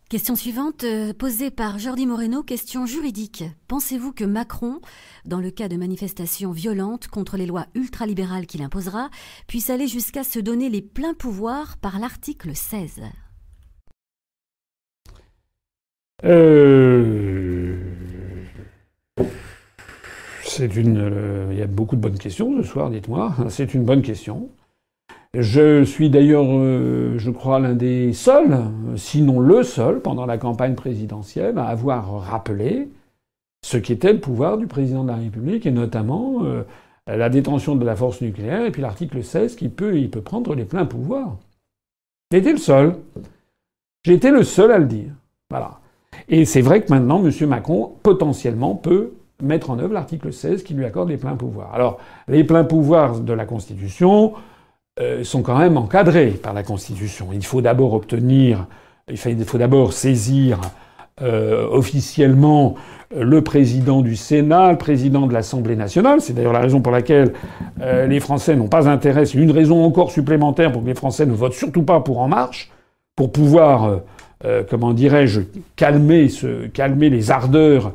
Question suivante, posée par Jordi Moreno, question juridique. Pensez-vous que Macron, dans le cas de manifestations violentes contre les lois ultralibérales qu'il imposera, puisse aller jusqu'à se donner les pleins pouvoirs par l'article 16 ? Il y a beaucoup de bonnes questions ce soir, dites-moi. C'est une bonne question. Je suis d'ailleurs, je crois, l'un des seuls, sinon le seul, pendant la campagne présidentielle, à avoir rappelé ce qu'était le pouvoir du président de la République, et notamment la détention de la force nucléaire, et puis l'article 16, il peut prendre les pleins pouvoirs. J'ai été le seul. J'ai été le seul à le dire. Voilà. Et c'est vrai que maintenant, M. Macron, potentiellement, peut mettre en œuvre l'article 16 qui lui accorde les pleins pouvoirs. Alors, les pleins pouvoirs de la Constitution sont quand même encadrés par la Constitution. Il faut d'abord saisir officiellement le président du Sénat, le président de l'Assemblée nationale. C'est d'ailleurs la raison pour laquelle les Français n'ont pas intérêt. C'est une raison encore supplémentaire pour que les Français ne votent surtout pas pour En Marche, pour pouvoir comment dirais-je, calmer les ardeurs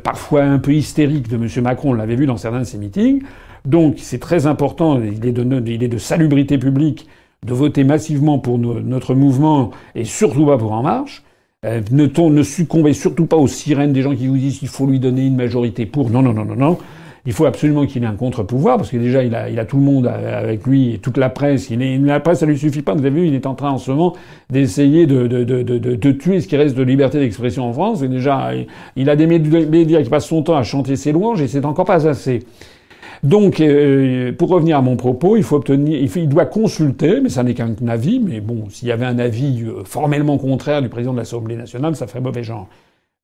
parfois un peu hystériques de M. Macron. On l'avait vu dans certains de ses meetings. Donc c'est très important, il est de salubrité publique de voter massivement pour notre mouvement et surtout pas pour En Marche. Ne succombez surtout pas aux sirènes des gens qui vous disent qu'il faut lui donner une majorité pour. Non, non, non, non, non. Il faut absolument qu'il ait un contre-pouvoir, parce que déjà, il a tout le monde avec lui, et toute la presse. La presse, ça lui suffit pas. Vous avez vu, il est en train, en ce moment, d'essayer de tuer ce qui reste de liberté d'expression en France. Et déjà, il a des médias qui passent son temps à chanter ses louanges, et c'est encore pas assez. Donc, pour revenir à mon propos, il doit consulter, mais ça n'est qu'un avis, mais bon, s'il y avait un avis formellement contraire du président de l'Assemblée nationale, ça ferait mauvais genre.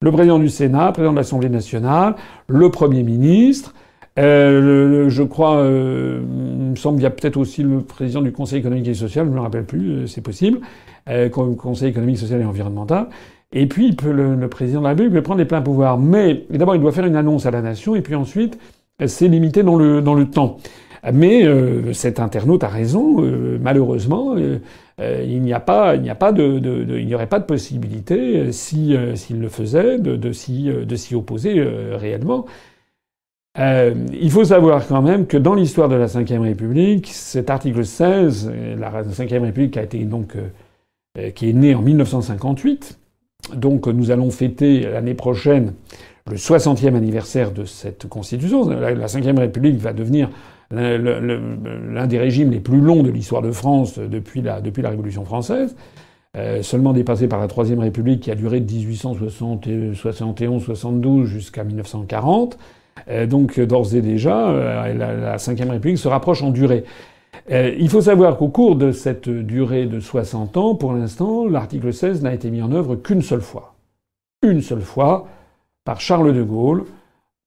Le président du Sénat, le président de l'Assemblée nationale, le Premier ministre, je crois, il me semble qu'il y a peut-être aussi le président du Conseil économique et social, je ne me rappelle plus, c'est possible, Conseil économique, social et environnemental. Et puis, le président de la République peut prendre les pleins pouvoirs. Mais d'abord, il doit faire une annonce à la nation, et puis ensuite, c'est limité dans le temps. Mais cet internaute a raison. Malheureusement, il n'y aurait pas de possibilité, s'il le faisait, de s'y opposer réellement. Il faut savoir quand même que dans l'histoire de la Ve République, cet article 16, la Ve République qui est née en 1958, donc nous allons fêter l'année prochaine le 60e anniversaire de cette Constitution. La Ve République va devenir l'un des régimes les plus longs de l'histoire de France depuis la Révolution française, seulement dépassé par la Troisième République qui a duré de 1871-72 jusqu'à 1940. Donc d'ores et déjà, la Ve République se rapproche en durée. Il faut savoir qu'au cours de cette durée de 60 ans, pour l'instant, l'article 16 n'a été mis en œuvre qu'une seule fois. Une seule fois, par Charles de Gaulle,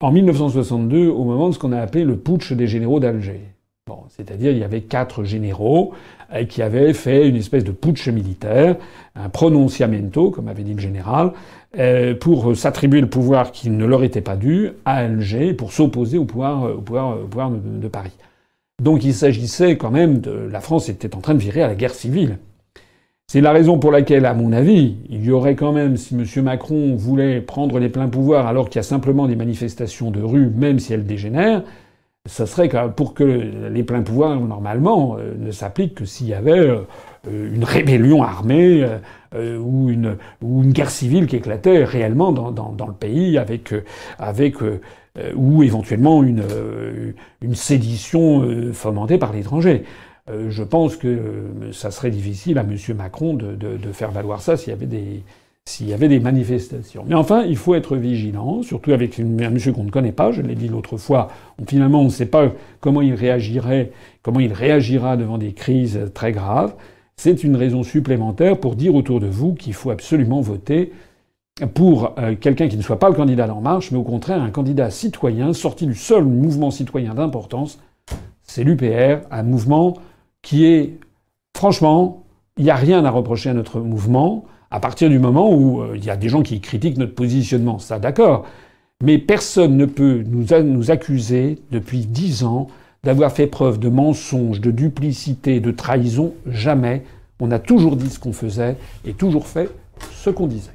en 1962, au moment de ce qu'on a appelé le putsch des généraux d'Alger. Bon, c'est-à-dire il y avait 4 généraux qui avaient fait une espèce de putsch militaire, un pronunciamento, comme avait dit le général, pour s'attribuer le pouvoir qui ne leur était pas dû à Alger, pour s'opposer au pouvoir de Paris. Donc il s'agissait quand même la France était en train de virer à la guerre civile. C'est la raison pour laquelle, à mon avis, il y aurait quand même, si M. Macron voulait prendre les pleins pouvoirs alors qu'il y a simplement des manifestations de rue, même si elles dégénèrent, ça serait pour que les pleins pouvoirs, normalement, ne s'appliquent que s'il y avait une rébellion armée ou une guerre civile qui éclatait réellement dans le pays ou éventuellement une sédition fomentée par l'étranger. Je pense que ça serait difficile à M. Macron de faire valoir ça s'il y avait des manifestations. Mais enfin, il faut être vigilant, surtout avec un monsieur qu'on ne connaît pas, je l'ai dit l'autre fois. Finalement, on ne sait pas comment il réagira devant des crises très graves. C'est une raison supplémentaire pour dire autour de vous qu'il faut absolument voter pour quelqu'un qui ne soit pas le candidat d'En Marche, mais au contraire un candidat citoyen sorti du seul mouvement citoyen d'importance, c'est l'UPR, un mouvement qui est, franchement, il n'y a rien à reprocher à notre mouvement, à partir du moment où il y a des gens qui critiquent notre positionnement, ça d'accord, mais personne ne peut nous accuser depuis 10 ans d'avoir fait preuve de mensonges, de duplicité, de trahison, jamais. On a toujours dit ce qu'on faisait et toujours fait ce qu'on disait.